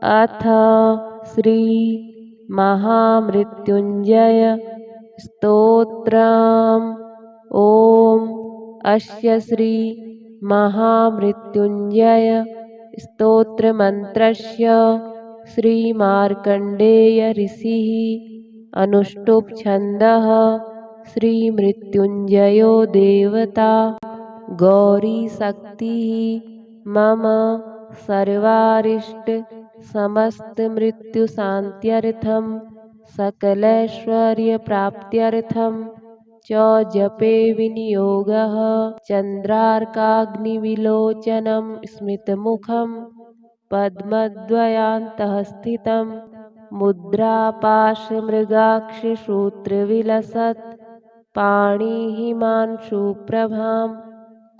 अथ श्री महामृत्युंजय स्तोत्रम्। ॐ अस्य श्री महामृत्युंजय स्तोत्रमन्त्रस्य श्रीमार्कण्डेय ऋषिः अनुष्टुप् छन्दः। श्रीमृत्युंजयो देवता गौरी शक्तिः मम सर्वारिष्ट समस्त मृत्यु शान्त्यर्थं सकलैश्वर्य प्राप्त्यर्थं च जपे विनियोगः। चन्द्रार्काग्निविलोचनं स्मितमुखं पद्मद्वयान्तः स्थितं मुद्रापाशमृगाक्षसूत्रविलसत् पाणिहिमांशुप्रभां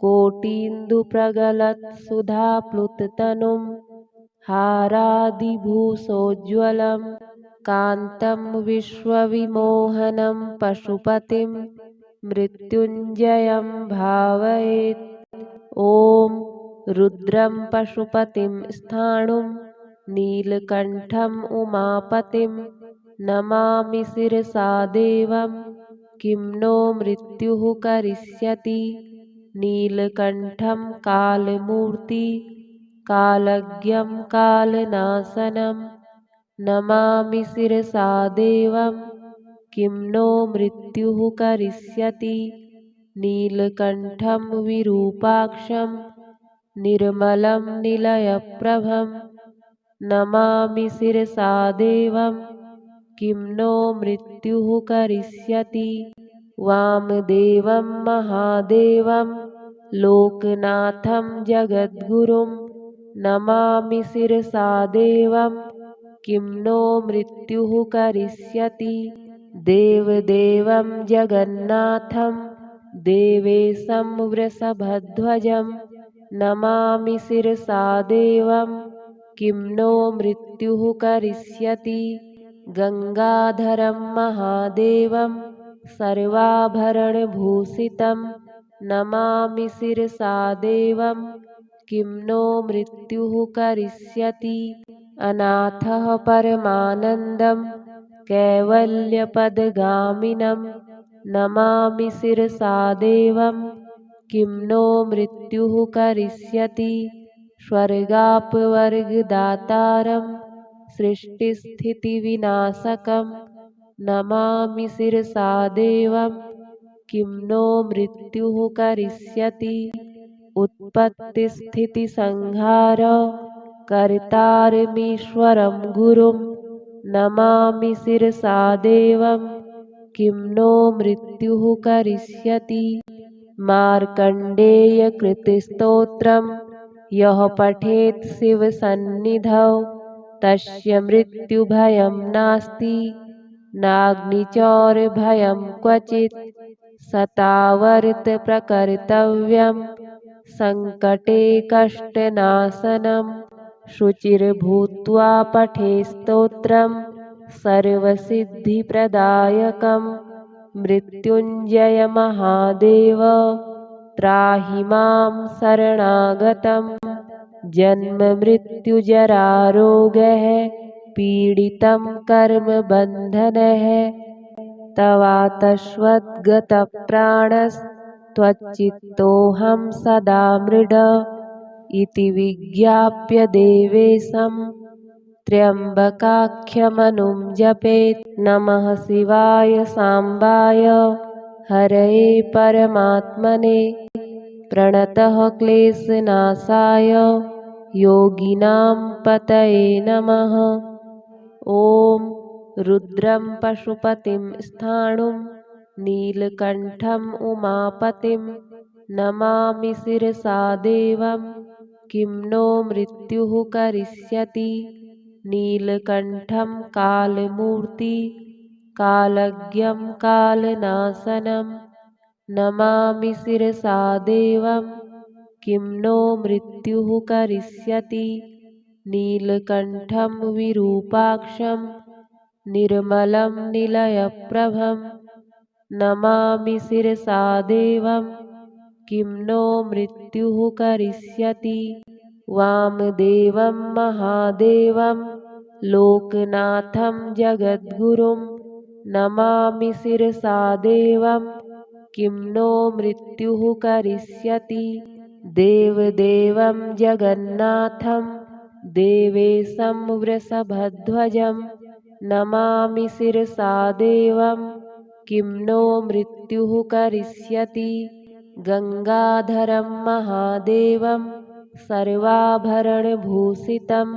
कोटीन्दुप्रगलत्सुधाप्लुततनुं हारादिभूषोज्ज्वलं कान्तं विश्वविमोहनं पशुपतिं मृत्युञ्जयं भावयेत्। ॐ रुद्रं पशुपतिं स्थाणुं नीलकण्ठम् उमापतिं नमामि शिरसा देवं किं नो मृत्युः करिष्यति। नीलकण्ठं कालमूर्ति कालज्ञं कालनाशनं नमामि शिरसा देवं किं नो मृत्युः करिष्यति। नीलकण्ठं विरूपाक्षं निर्मलं निलयप्रभं नमामि शिरसा देवं किं नो मृत्युः करिष्यति। वामदेवं महादेवं लोकनाथं जगद्गुरुं नमामि शिरसा देवं किं नो मृत्युः करिष्यति। देवदेवं जगन्नाथं देवेशं वृषभध्वजं नमामि शिरसा देवं किं नो मृत्युः करिष्यति। गंगाधरं महादेवं सर्वाभरणभूषितं नमामि शिरसा देवं किं नो मृत्युः करिष्यति। अनाथः परमानन्दं कैवल्यपदगामिनं नमामि शिरसा देवं किं नो मृत्युः करिष्यति। स्वर्गापवर्गदातारं सृष्टिस्थितिविनाशकं नमामि शिरसा देवं किं नो मृत्युः करिष्यति। उत्पत्तिस्थितिसंहार कर्तारमीश्वरं गुरुं नमामि शिरसा देवं किं नो मृत्युः करिष्यति। मार्कण्डेयकृतस्तोत्रं यः पठेत् शिवसन्निधौ तस्य मृत्युभयं नास्ति नाग्निचौरभयं क्वचित्। शतावर्तप्रकर्तव्यं सङ्कटे कष्टनाशनं शुचिर्भूत्वा पठेत् स्तोत्रं सर्वसिद्धिप्रदायकं। मृत्युञ्जयमहादेव त्राहि मां शरणागतं जन्ममृत्युजरारोगैः पीडितं कर्मबन्धनैः। तवातश्वद्गतप्राणस्त्वच्चित्तोऽहं सदा मृड इति विज्ञाप्य देवेशं त्र्यम्बकाख्यमनुं जपेत्। नमः शिवाय साम्बाय हरये परमात्मने प्रणतः क्लेशनाशाय योगिनां पतये नमः। ॐ रुद्रं पशुपतिं स्थाणुं नीलकण्ठम् उमापतिं नमामि शिरसा देवं किं नो मृत्युः करिष्यति। नीलकण्ठं कालमूर्ति कालज्ञं कालनाशनं नमामि शिरसा देवं किं नो मृत्युः करिष्यति। नीलकण्ठं विरूपाक्षं निर्मलं निलयप्रभं नमामि शिरसा देवं किं नो मृत्युः करिष्यति। वामदेवं महादेवं लोकनाथं जगद्गुरुं नमामि शिरसा देवं किं नो मृत्युः करिष्यति। देवदेवं जगन्नाथं देवेशं वृषभध्वजं नमामि शिरसा देवं किं नो मृत्युः करिष्यति। गंगाधरं महादेवं सर्वाभरणभूषितं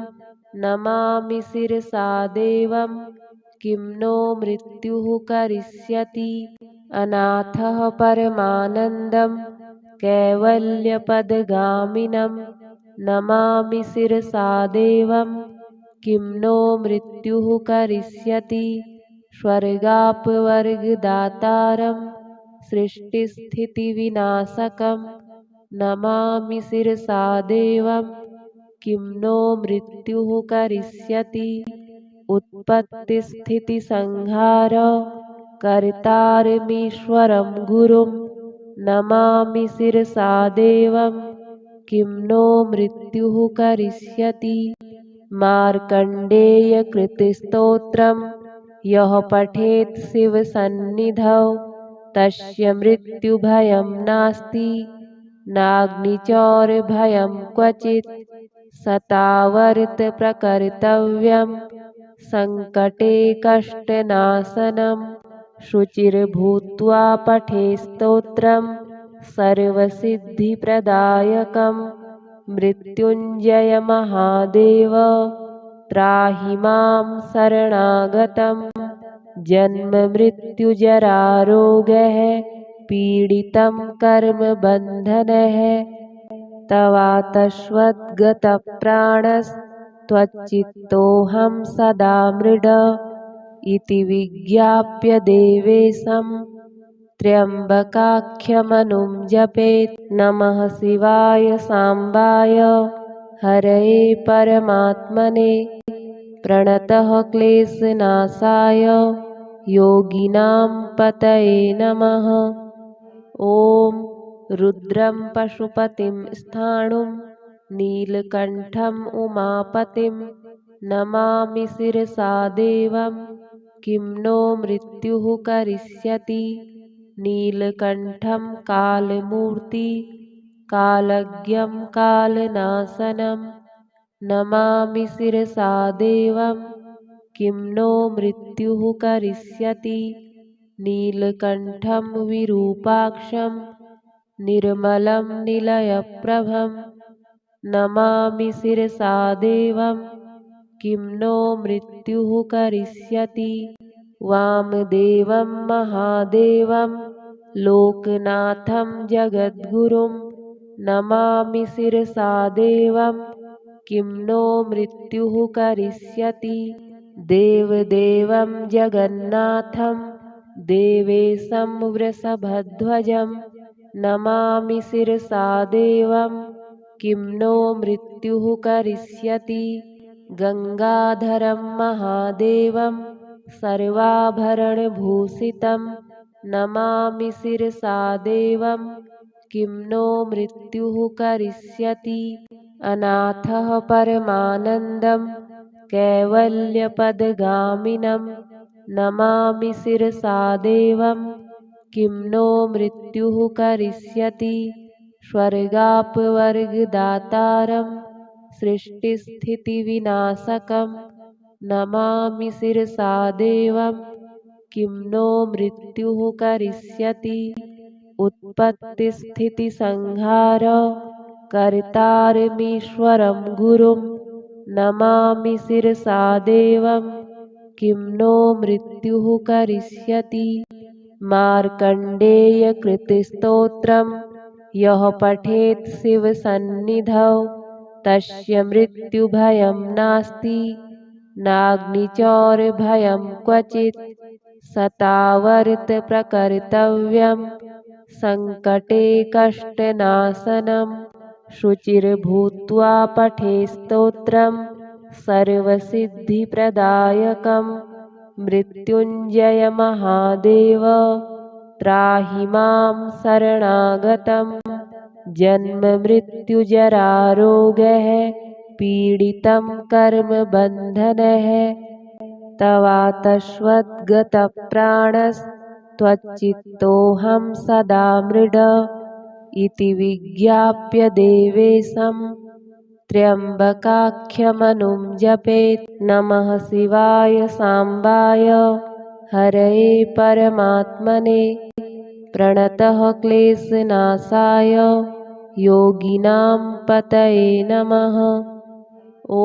नमामि शिरसा देवं किं नो मृत्युः करिष्यति। अनाथः परमानन्दं कैवल्यपदगामिनं नमामि शिरसा देवं किं नो मृत्युः करिष्यति। स्वर्गापवर्गदातारं सृष्टिस्थितिविनाशकं नमामि शिरसा देवं किं नो मृत्युः करिष्यति। उत्पत्तिस्थितिसंहार कर्तारमीश्वरं गुरुं नमामि शिरसा देवं किं नो मृत्युः करिष्यति। मार्कण्डेयकृतस्तोत्रं यः पठेत् शिवसन्निधौ तस्य मृत्युभयं नास्ति नाग्निचौरभयं क्वचित्। शतावर्तप्रकर्तव्यं सङ्कटे कष्टनाशनं शुचिर्भूत्वा पठेत् स्तोत्रं सर्वसिद्धिप्रदायकं। मृत्युञ्जयमहादेव त्राहि मां शरणागतं जन्ममृत्युजरारोगैः पीडितं कर्मबन्धनैः। तवातश्वद्गतप्राणस्त्वच्चित्तोऽहं सदा मृड इति विज्ञाप्य देवेशं त्र्यम्बकाख्यमनुं जपेत्। नमः शिवाय साम्बाय हरये परमात्मने प्रणतः क्लेशनाशाय योगिनां पतये नमः। ॐ रुद्रं पशुपतिं स्थाणुं नीलकण्ठम् उमापतिं नमामि शिरसा देवं किं नो मृत्युः करिष्यति। नीलकण्ठं कालमूर्ति कालज्ञं कालनाशनं नमामि शिरसा देवं किं नो मृत्युः करिष्यति। नीलकण्ठं विरूपाक्षं निर्मलं निलयप्रभं नमामि शिरसा देवं किं नो मृत्युः करिष्यति। वामदेवं महादेवं लोकनाथं जगद्गुरुं नमामि शिरसा देवं किं नो मृत्युः करिष्यति। देवदेवं जगन्नाथं देवेशं वृषभध्वजं नमामि शिरसा देवं किं नो मृत्युः करिष्यति। गंगाधरं महादेवं सर्वाभरणभूषितं नमामि शिरसा देवं किं नो मृत्युः करिष्यति। अनाथः परमानन्दं कैवल्यपदगामिनं नमामि शिरसा देवं किं नो मृत्युः करिष्यति। स्वर्गापवर्गदातारं सृष्टिस्थितिविनाशकं नमामि शिरसा देवं किं नो मृत्युः करिष्यति। उत्पत्तिस्थितिसंहार कर्तारमीश्वरं गुरुं नमामि शिरसा देवं किं नो मृत्युः करिष्यति। मार्कण्डेयकृतस्तोत्रं यः पठेत् शिवसन्निधौ तस्य मृत्युभयं नास्ति नाग्निचौरभयं क्वचित्। शतावर्तप्रकर्तव्यं सङ्कटे कष्टनाशनं शुचिर्भूत्वा पठेत् स्तोत्रं सर्वसिद्धिप्रदायकं। मृत्युञ्जयमहादेव त्राहि मां शरणागतं जन्ममृत्युजरारोगः पीडितं कर्मबन्धनः तवातश्वद्गतप्राणस्त्वच्चित्तोऽहं सदा मृड इति विज्ञाप्य देवेशं त्र्यम्बकाख्यमनुं जपेत्। नमः शिवाय साम्बाय हरये परमात्मने प्रणतः क्लेशनाशाय योगिनां पतये नमः। ॐ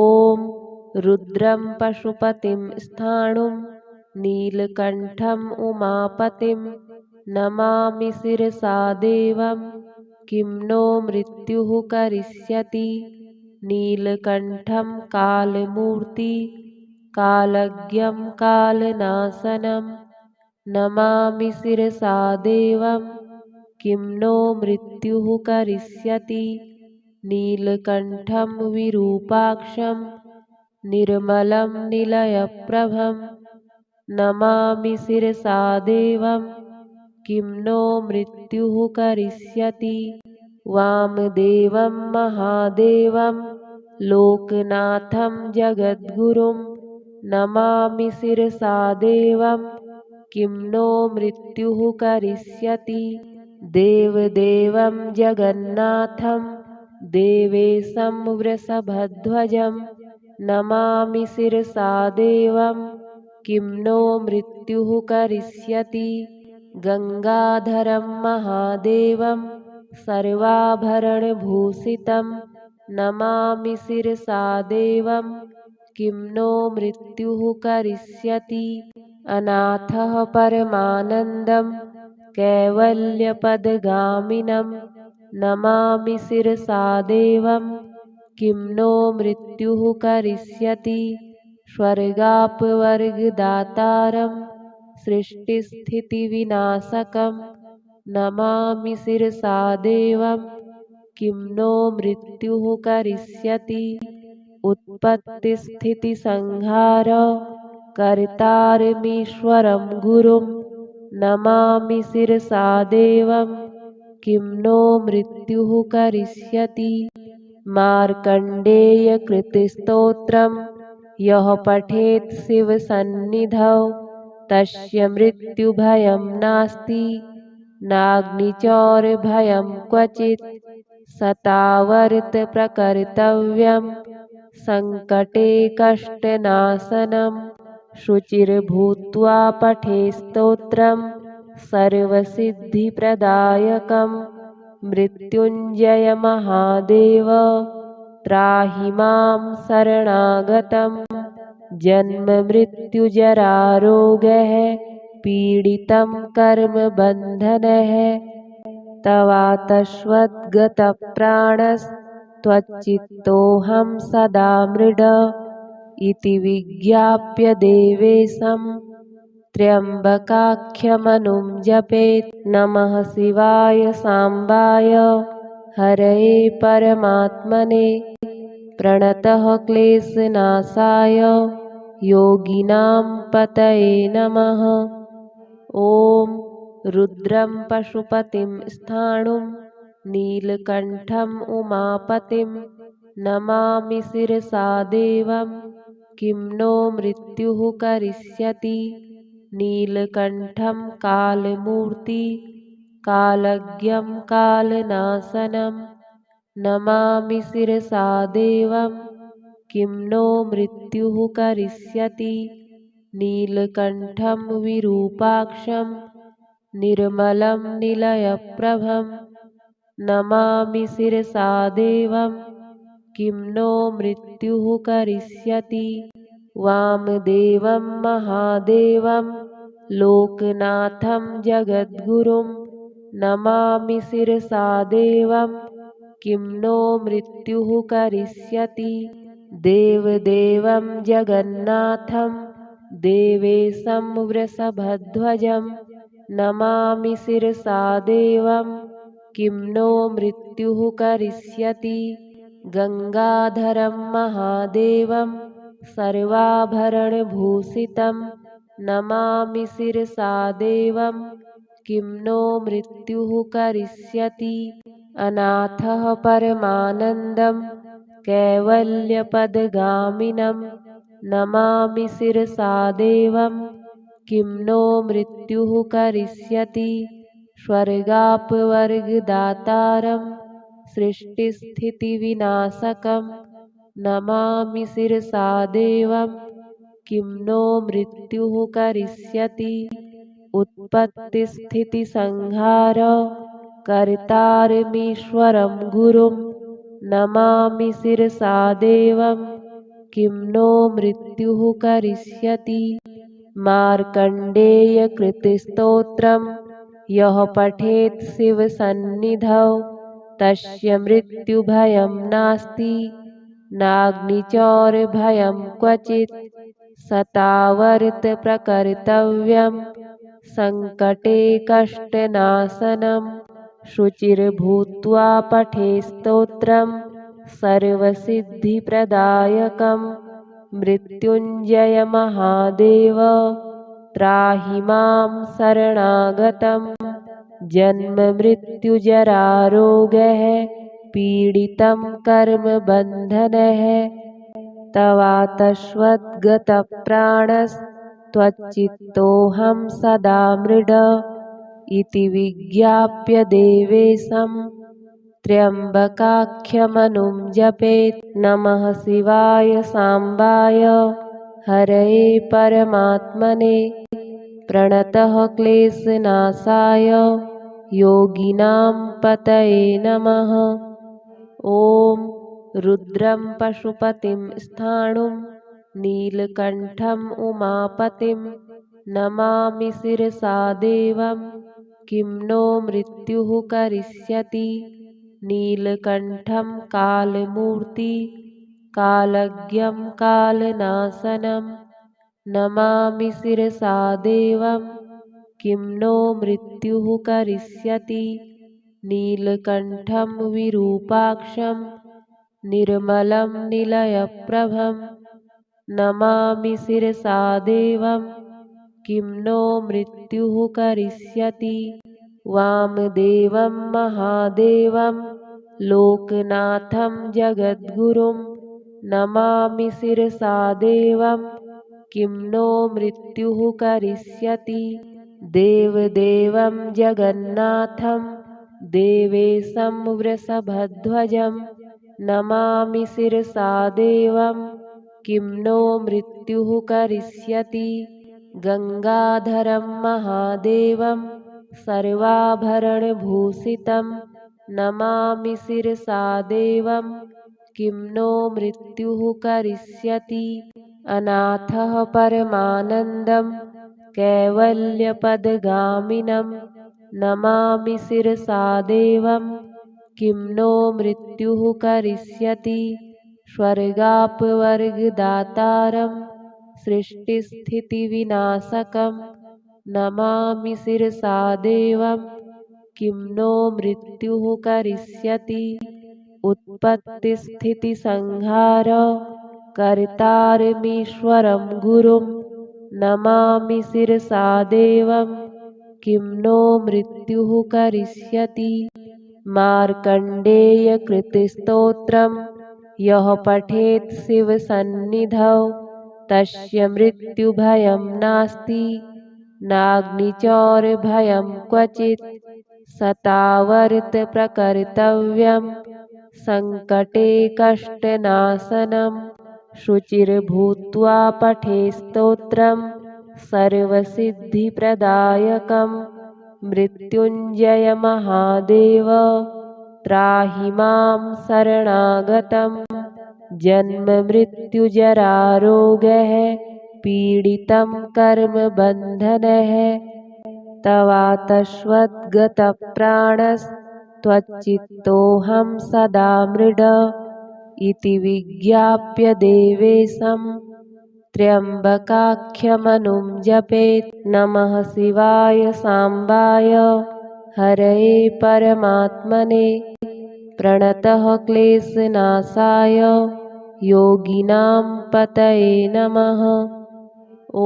रुद्रं पशुपतिं स्थाणुं नीलकण्ठम् उमापतिं नमामि शिरसा देवं किं नो मृत्युः करिष्यति। नीलकण्ठं कालमूर्ति कालज्ञं कालनाशनं नमामि शिरसा देवं किं नो मृत्युः करिष्यति। नीलकण्ठं विरूपाक्षं निर्मलं निलयप्रभं नमामि शिरसा देवं किं नो मृत्युः करिष्यति। वामदेवं महादेवं लोकनाथं जगद्गुरुं नमामि शिरसा देवं किं नो मृत्युः करिष्यति। देवदेवं जगन्नाथं देवेशं वृषभध्वजं नमामि शिरसा देवं किं नो मृत्युः करिष्यति। गंगाधरं महादेवं सर्वाभरणभूषितं नमामि शिरसा देवं किं नो मृत्युः करिष्यति। अनाथः परमानन्दं कैवल्यपदगामिनं नमामि शिरसा देवं किं नो मृत्युः करिष्यति। स्वर्गापवर्गदातारं सृष्टिस्थितिविनाशकं नमामि शिरसा देवं किं नो मृत्युः करिष्यति। उत्पत्तिस्थितिसंहार कर्तारमीश्वरं गुरुं नमामि शिरसा देवं किं नो मृत्युः करिष्यति। मार्कण्डेयकृतस्तोत्रं यः पठेत् शिवसन्निधौ तस्य मृत्युभयं नास्ति नाग्निचौरभयं क्वचित्। सतावर्तप्रकर्तव्यं सङ्कटे कष्टनाशनं शुचिर्भूत्वा पठेत् स्तोत्रं सर्वसिद्धिप्रदायकं। मृत्युञ्जयमहादेव त्राहि मां शरणागतं जन्ममृत्युजरारोगः पीडितं कर्मबन्धनः तवातश्वद्गतप्राणस्त्वच्चित्तोऽहं सदा मृड इति विज्ञाप्य देवेशं त्र्यम्बकाख्यमनुं जपेत्। नमः शिवाय साम्बाय हरये परमात्मने प्रणतः क्लेशनाशाय योगिनां पतये नमः। ॐ रुद्रं पशुपतिं स्थाणुं नीलकण्ठम् उमापतिं नमामि शिरसा देवं किं नो मृत्युः करिष्यति। नीलकण्ठं कालमूर्ति कालज्ञं कालनाशनं नमामि शिरसा देवं किं नो मृत्युः करिष्यति। नीलकण्ठं विरूपाक्षं निर्मलं निलयप्रभं नमामि शिरसा देवं किं नो मृत्युः करिष्यति। वामदेवं महादेवं लोकनाथं जगद्गुरुं नमामि शिरसा देवं किं नो मृत्युः करिष्यति। देवदेवं जगन्नाथं देवेशं वृषभध्वजं नमामि शिरसा देवं किं नो मृत्युः करिष्यति। गंगाधरं महादेवं सर्वाभरणभूषितं नमामि शिरसा देवं किं नो मृत्युः करिष्यति। अनाथः परमानन्दं कैवल्यपदगामिनं नमामि शिरसा देवं किं नो मृत्युः करिष्यति स्वर्गापवर्गदातारं सृष्टिस्थितिविनाशकं नमामि शिरसा देवं किं नो मृत्युः करिष्यति उत्पत्तिस्थितिसंहार कर्तारमीश्वरं गुरुं नमामि शिरसा देवं किं नो मृत्युः करिष्यति मार्कण्डेयकृतस्तोत्रं यः पठेत् शिवसन्निधौ तस्य मृत्युभयं नास्ति नाग्निचौरभयं क्वचित् सतावर्तप्रकर्तव्यं सङ्कटे कष्टनाशनं शुचिर्भूत्वा पठे स्तोत्रं सर्वसिद्धिप्रदायकं मृत्युञ्जयमहादेव त्राहि मां शरणागतं जन्ममृत्युजरारोगः पीडितं कर्मबन्धनः तवातश्वद्गतप्राणस्त्वच्चित्तोऽहं सदा मृड इति विज्ञाप्य देवेशं त्र्यम्बकाख्यमनुं जपेत् नमः शिवाय साम्बाय हरये परमात्मने प्रणतः क्लेशनाशाय योगिनां पतये नमः। ॐ रुद्रं पशुपतिं स्थाणुं नीलकण्ठम् उमापतिं नमामि शिरसा देवं किं नो मृत्युः करिष्यति नीलकण्ठं कालमूर्ति कालज्ञं कालनाशनं नमामि शिरसा देवं किं नो मृत्युः करिष्यति नीलकण्ठं विरूपाक्षं निर्मलं निलयप्रभं नमामि शिरसा देवं किं नो मृत्युः करिष्यति वामदेवं महादेवं लोकनाथं जगद्गुरुं नमामि शिरसा देवं किं नो मृत्युः करिष्यति देवदेवं जगन्नाथं देवेशं वृषभध्वजं नमामि शिरसा देवं किं नो मृत्युः करिष्यति गङ्गाधरं महादेवं सर्वाभरणभूषितं नमामि शिरसा देवं किं नो मृत्युः करिष्यति अनाथः परमानन्दं कैवल्यपदगामिनं नमामि शिरसा देवं किं नो मृत्युः करिष्यति स्वर्गापवर्गदातारं सृष्टिस्थितिविनाशकं नमामि शिरसा देवं किं नो मृत्युः करिष्यति उत्पत्तिस्थितिसंहार कर्तारमीश्वरं गुरुं नमामि शिरसा देवं किं नो मृत्युः करिष्यति मार्कण्डेयकृतस्तोत्रं यः पठेत् शिवसन्निधौ तस्य मृत्युभयं नास्ति नाग्निचौरभयं क्वचित् सतावर्तप्रकर्तव्यं सङ्कटे कष्टनाशनं शुचिर्भूत्वा पठे स्तोत्रं सर्वसिद्धिप्रदायकं मृत्युञ्जयमहादेव त्राहि मां शरणागतं जन्ममृत्युजरारोगः पीडितं कर्मबन्धनः तवातश्वद्गतप्राणस्त्वच्चित्तोऽहं सदा मृड इति विज्ञाप्य देवेशं त्र्यम्बकाख्यमनुं जपेत् नमः शिवाय साम्बाय हरये परमात्मने प्रणतः क्लेशनाशाय योगिनां पतये नमः। ॐ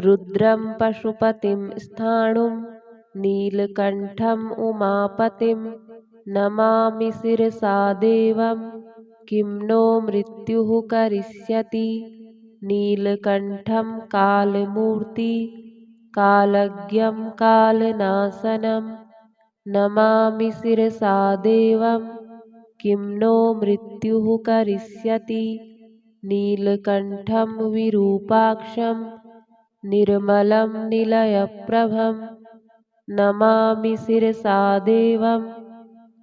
रुद्रं पशुपतिं स्थाणुं नीलकण्ठम् उमापतिं नमामि शिरसा देवं किं नो मृत्युः करिष्यति। नीलकण्ठं कालमूर्ति कालज्ञं कालनाशनं नमामि शिरसा देवं किं नो मृत्युः करिष्यति। नीलकण्ठं विरूपाक्षं निर्मलं निलयप्रभं नमामि शिरसा देवं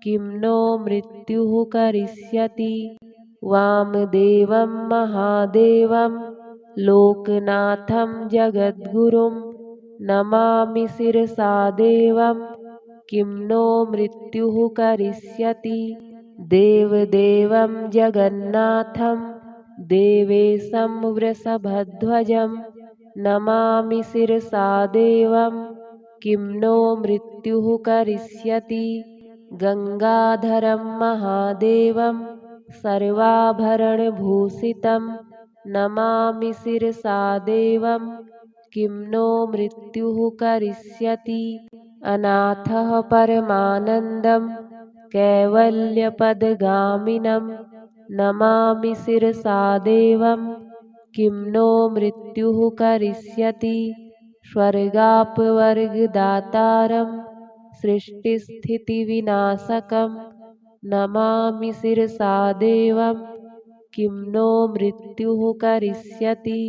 किं नो मृत्युः करिष्यति। वामदेवं महादेवं लोकनाथं जगद्गुरुं नमामि शिरसा देवं किं नो मृत्युः करिष्यति। देवदेवं जगन्नाथं देवेशं वृषभध्वजं नमामि शिरसा देवं किं नो मृत्युः करिष्यति। गंगाधरं महादेवं सर्वाभरणभूषितं नमामि शिरसा देवं किं नो मृत्युः करिष्यति। अनाथः परमानन्दं कैवल्यपदगामिनं नमामि शिरसा देवं किं नो मृत्युः करिष्यति। स्वर्गापवर्गदातारं सृष्टिस्थितिविनाशकं नमामि शिरसा देवं किं नो मृत्युः करिष्यति।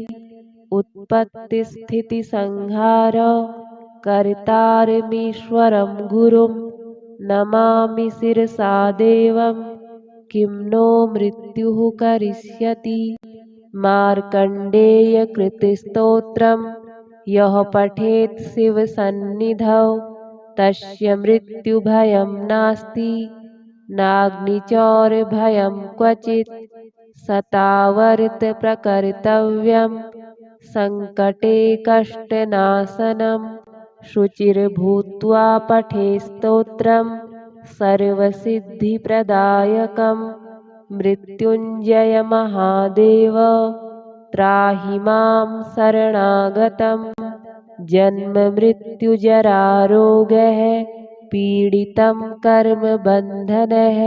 उत्पत्तिस्थितिसंहार कर्तारमीश्वरं गुरुं नमामि शिरसा देवं किं नो मृत्युः करिष्यति। मार्कण्डेयकृतस्तोत्रं यः पठेत् शिवसन्निधौ तस्य मृत्युभयं नास्ति नाग्निचौरभयं क्वचित्। शतावर्तप्रकर्तव्यं सङ्कटे कष्टनाशनं शुचिर्भूत्वा पठेत् स्तोत्रं सर्वसिद्धिप्रदायकं। मृत्युञ्जयमहादेव त्राहि मां शरणागतं। जन्ममृत्युजरारोगैः पीडितं कर्मबन्धनैः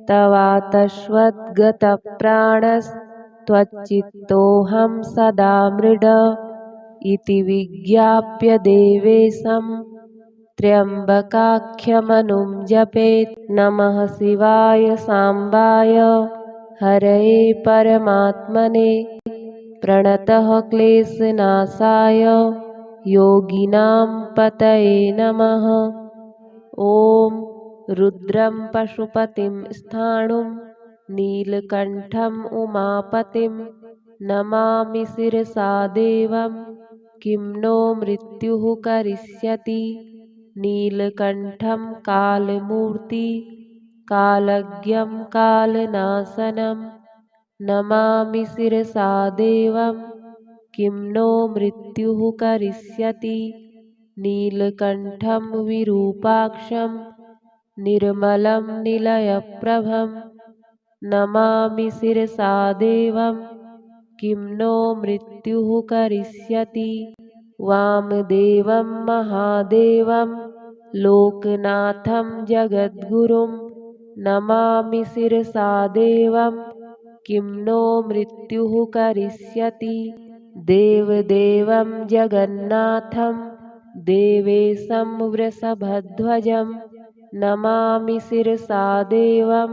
तवातश्वद्गतप्राणस्त्वच्चित्तोऽहं सदा मृड इति विज्ञाप्य देवेशं त्र्यम्बकाख्यमनुं जपेत्। नमः शिवाय साम्बाय हरये परमात्मने प्रणतः क्लेशनाशाय योगिनां पतये नमः। ॐ रुद्रं पशुपतिं स्थाणुं नीलकण्ठम् उमापतिं नमामि शिरसा देवं किं नो मृत्युः करिष्यति। नीलकण्ठं कालमूर्ति कालज्ञं कालनाशनं नमामि शिरसा देवं किं नो मृत्युः करिष्यति। नीलकण्ठं विरूपाक्षं निर्मलं निलयप्रभं नमामि शिरसा देवं किं नो मृत्युः करिष्यति। वामदेवं महादेवं लोकनाथं जगद्गुरुं नमामि शिरसा देवं किं नो मृत्युः करिष्यति। देवदेवं जगन्नाथं देवेशं वृषभध्वजं नमामि शिरसा देवं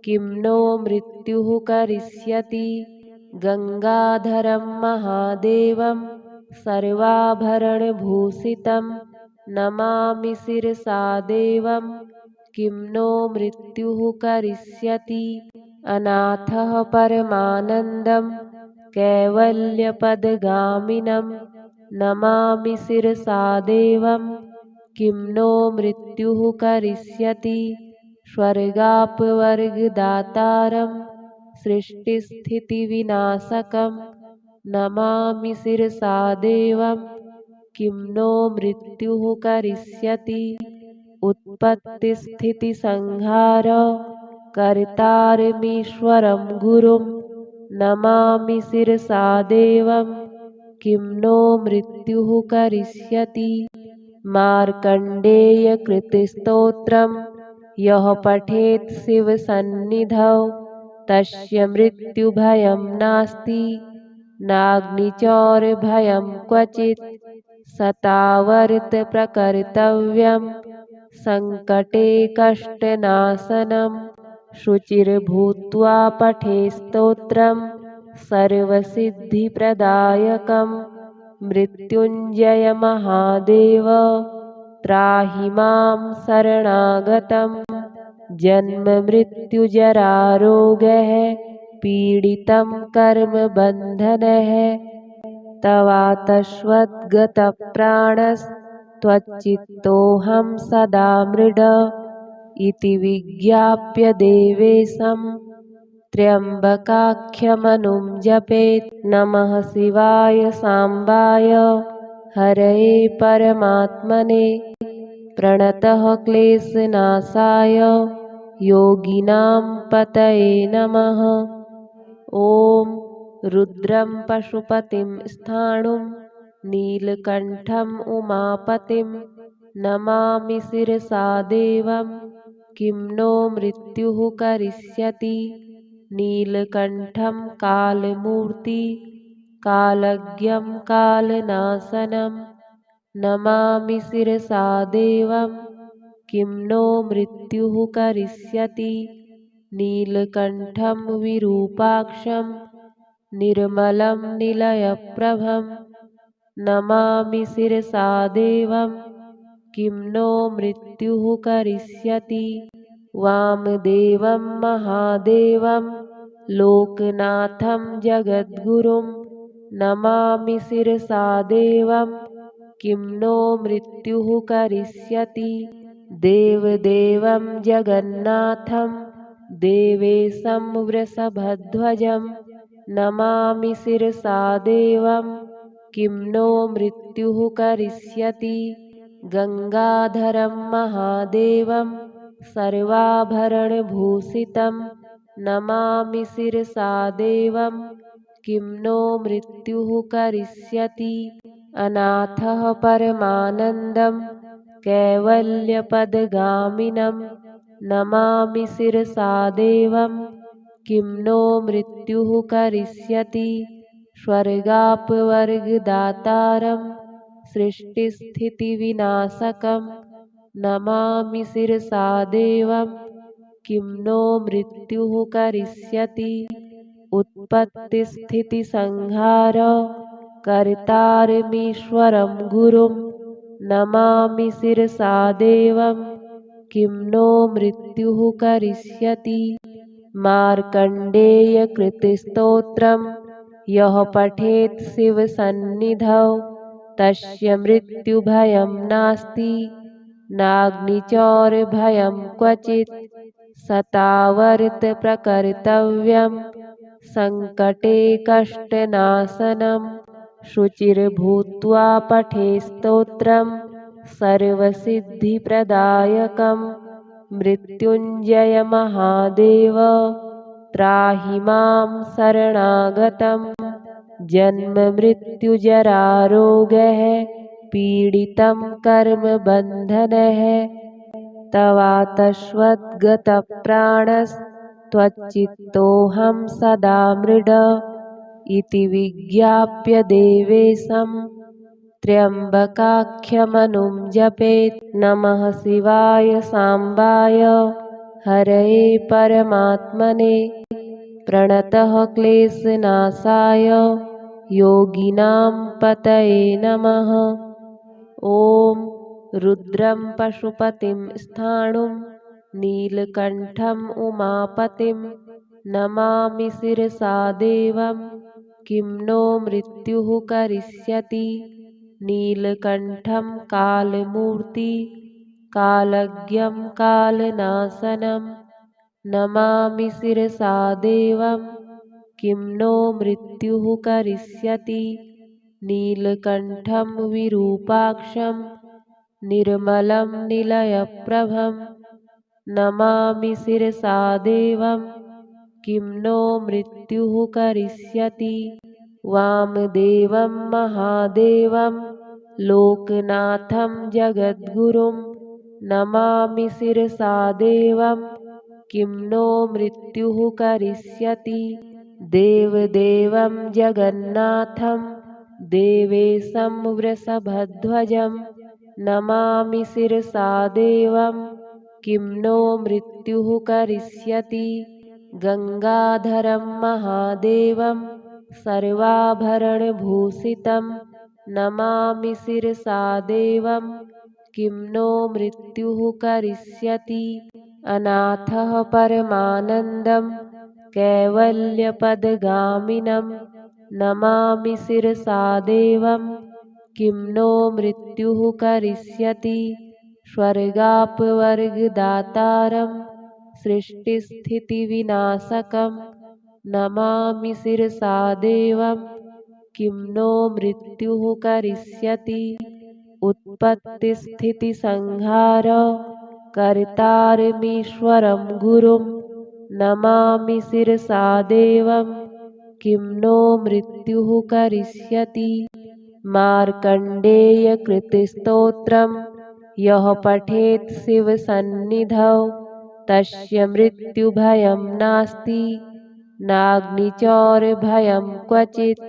किं नो मृत्युः करिष्यति। गंगाधरं महादेवं सर्वाभरणभूषितं नमामि शिरसा देवं किं नो मृत्युः करिष्यति। अनाथः परमानन्दं कैवल्यपदगामिनं नमामि शिरसा देवं किं नो मृत्युः करिष्यति। स्वर्गापवर्गदातारं सृष्टिस्थितिविनाशकं नमामि शिरसा देवं किं नो मृत्युः करिष्यति। उत्पत्तिस्थितिसंहार कर्तारमीश्वरं गुरुं नमामि शिरसा देवं किं नो मृत्युः करिष्यति। मार्कण्डेयकृतस्तोत्रं यः पठेत् शिवसन्निधौ तस्य मृत्युभयं नास्ति नाग्निचौरभयं क्वचित् सतावर्तप्रकर्तव्यं सङ्कटे कष्टनाशनं शुचिर्भूत्वा पठे स्तोत्रं सर्वसिद्धिप्रदायकं मृत्युञ्जयमहादेव त्राहि मां शरणागतं जन्ममृत्युजरारोगः पीडितं कर्मबन्धनः तवातश्वद्गतप्राणस्त्वच्चित्तोऽहं सदा मृड इति विज्ञाप्य देवेशं त्र्यम्बकाख्यमनुं जपेत्। नमः शिवाय साम्बाय हरये परमात्मने प्रणतः क्लेशनाशाय योगिनां पतये नमः। ॐ रुद्रं पशुपतिं स्थाणुं नीलकण्ठम् उमापतिं नमामि शिरसा देवं किं नो मृत्युः करिष्यति। नीलकण्ठं कालमूर्ति कालज्ञं कालनाशनं नमामि शिरसा देवं किं नो मृत्युः करिष्यति। नीलकण्ठं विरूपाक्षं निर्मलं निलयप्रभं नमामि शिरसा देवं किं नो मृत्युः करिष्यति। वामदेवं महादेवं लोकनाथं जगद्गुरुं नमामि शिरसा देवं किं नो मृत्युः करिष्यति। देवदेवं जगन्नाथं देवेशं वृषभध्वजं नमामि शिरसा देवं किं नो मृत्युः करिष्यति। गङ्गाधरं महादेवं सर्वाभरणभूषितं नमामि शिरसा देवं किं नो मृत्युः करिष्यति। अनाथः परमानन्दं कैवल्यपदगामिनं नमामि शिरसा देवं किं नो मृत्युः करिष्यति। स्वर्गापवर्गदातारं सृष्टिस्थितिविनाशकं नमामि शिरसा देवं किं नो मृत्युः करिष्यति। उत्पत्तिस्थितिसंहार कर्तारमीश्वरं गुरुं नमामि शिरसा देवं किं नो मृत्युः करिष्यति। मार्कण्डेयकृतस्तोत्रं यः पठेत् शिवसन्निधौ तस्य मृत्युभयं नास्ति नाग्निचौरभयं क्वचित् सतावर्तप्रकर्तव्यं सङ्कटे कष्टनाशनं शुचिर्भूत्वा पठे स्तोत्रं सर्वसिद्धिप्रदायकं मृत्युञ्जयमहादेव त्राहि मां शरणागतं जन्ममृत्युजरारोगः पीडितं कर्मबन्धनः तवातश्वद्गतप्राणस्त्वच्चित्तोऽहं सदा मृड इति विज्ञाप्य देवेशं त्र्यम्बकाख्यमनुं जपेत्। नमः शिवाय साम्बाय हरये परमात्मने प्रणतः क्लेशनाशाय योगिनां पतये नमः। ॐ रुद्रं पशुपतिं स्थाणुं नीलकण्ठम् उमापतिं नमामि शिरसा देवं किं नो मृत्युः करिष्यति। नीलकण्ठं कालमूर्ति कालज्ञं कालनाशनं नमामि शिरसा देवं किं नो मृत्युः करिष्यति। नीलकण्ठं विरूपाक्षं निर्मलं निलयप्रभं नमामि शिरसा देवं किं नो मृत्युः करिष्यति। वामदेवं महादेवं लोकनाथं जगद्गुरुं नमामि शिरसा देवं किं नो मृत्युः करिष्यति। देवदेवं जगन्नाथं देवेशं वृषभध्वजं नमामि शिरसा देवं किं नो मृत्युः करिष्यति। गंगाधरं महादेवं सर्वाभरणभूषितं नमामि शिरसा देवं किं नो मृत्युः करिष्यति। अनाथः परमानन्दं कैवल्यपदगामिनं नमामि शिरसा देवं किं नो मृत्युः करिष्यति। स्वर्गापवर्गदातारं सृष्टिस्थितिविनाशकं नमामि शिरसा देवं किं नो मृत्युः करिष्यति। उत्पत्तिस्थितिसंहार कर्तारमीश्वरं गुरुं नमामि शिरसा देवं किं नो मृत्युः करिष्यति। मार्कण्डेयकृतस्तोत्रं यः पठेत् शिवसन्निधौ तस्य मृत्युभयं नास्ति नाग्निचौरभयं क्वचित्।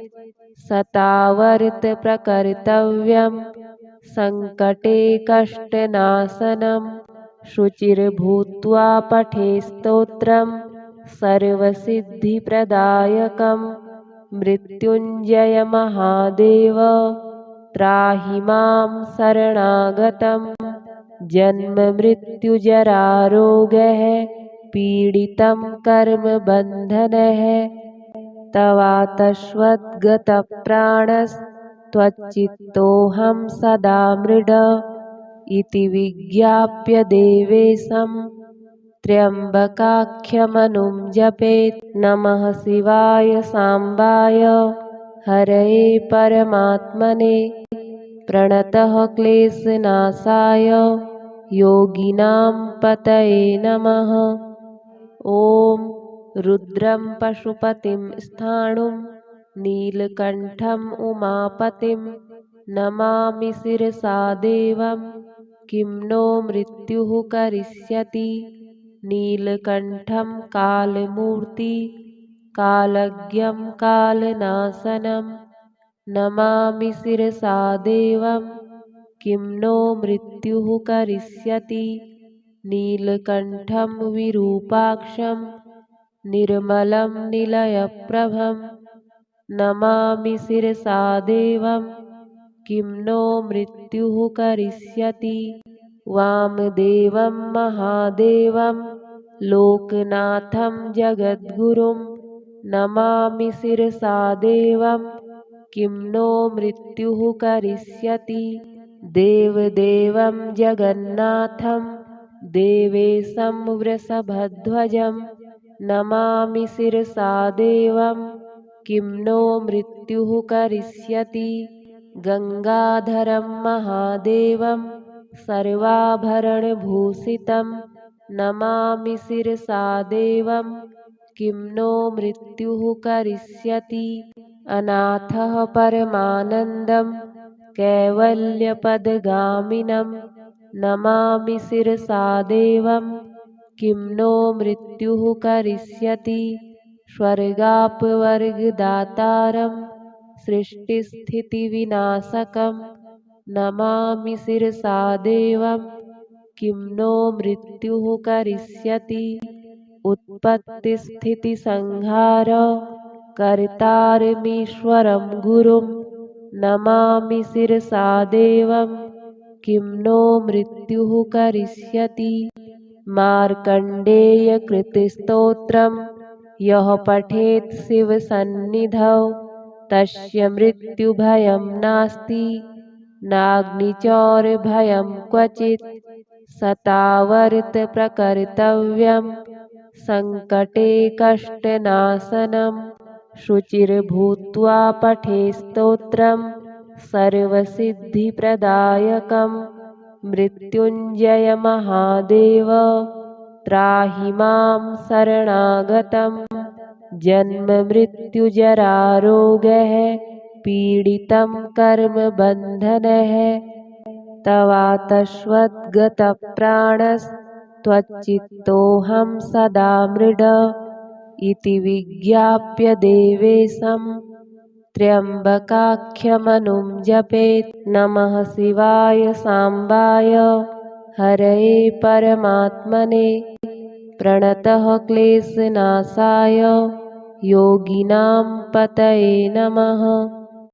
शतावर्तप्रकर्तव्यं सङ्कटे कष्टनाशनं शुचिर्भूत्वा पठेत् स्तोत्रं सर्वसिद्धिप्रदायकं। मृत्युञ्जयमहादेव त्राहि मां शरणागतं। जन्ममृत्युजरारोगैः पीडितं कर्मबन्धनैः तवातश्वद्गतप्राणस्त्वच्चित्तोऽहं सदा मृड इति विज्ञाप्य देवेशं त्र्यम्बकाख्यमनुं जपेत्। नमः शिवाय साम्बाय हरये परमात्मने प्रणतः क्लेशनाशाय योगिनां पतये नमः। ॐ रुद्रं पशुपतिं स्थाणुं नीलकण्ठम् उमापतिं नमामि शिरसा देवं किं नो मृत्युः करिष्यति। नीलकण्ठं कालमूर्ति कालज्ञं कालनाशनं नमामि शिरसा देवं किं नो मृत्युः करिष्यति। नीलकण्ठं विरूपाक्षं निर्मलं निलयप्रभं नमामि शिरसा देवं किं नो मृत्युः करिष्यति। वामदेवं महादेवं लोकनाथं जगद्गुरुं नमामि शिरसा देवं किं नो मृत्युः करिष्यति। देवदेवं जगन्नाथं देवेशं वृषभध्वजं नमामि शिरसा देवं किं नो मृत्युः करिष्यति। गंगाधरं महादेवं सर्वाभरणभूषितं नमामि शिरसा देवं किं नो मृत्युः करिष्यति। अनाथः परमानन्दं कैवल्यपदगामिनं नमामि शिरसा देवं किं नो मृत्युः करिष्यति। स्वर्गापवर्गदातारं सृष्टिस्थितिविनाशकं नमामि शिरसा देवं किं नो मृत्युः करिष्यति। उत्पत्तिस्थितिसंहार कर्तारमीश्वरं गुरुं नमामि शिरसा देवं किं नो मृत्युः करिष्यति। मार्कण्डेयकृतस्तोत्रं यः पठेत् शिवसन्निधौ तस्य मृत्युभयं नास्ति नाग्निचौरभयं क्वचित्। शतावर्तप्रकर्तव्यं सङ्कटे कष्टनाशनं शुचिर्भूत्वा पठेत् स्तोत्रं सर्वसिद्धिप्रदायकं। मृत्युञ्जयमहादेव त्राहि मां शरणागतं। जन्ममृत्युजरारोगैः पीडितं कर्मबन्धनैः तवातश्वद्गतप्राणस्त्वच्चित्तोऽहं सदा मृड इति विज्ञाप्य देवेशं त्र्यम्बकाख्यमनुं जपेत्। नमः शिवाय साम्बाय हरये परमात्मने प्रणतः क्लेशनाशाय योगिनां पतये नमः।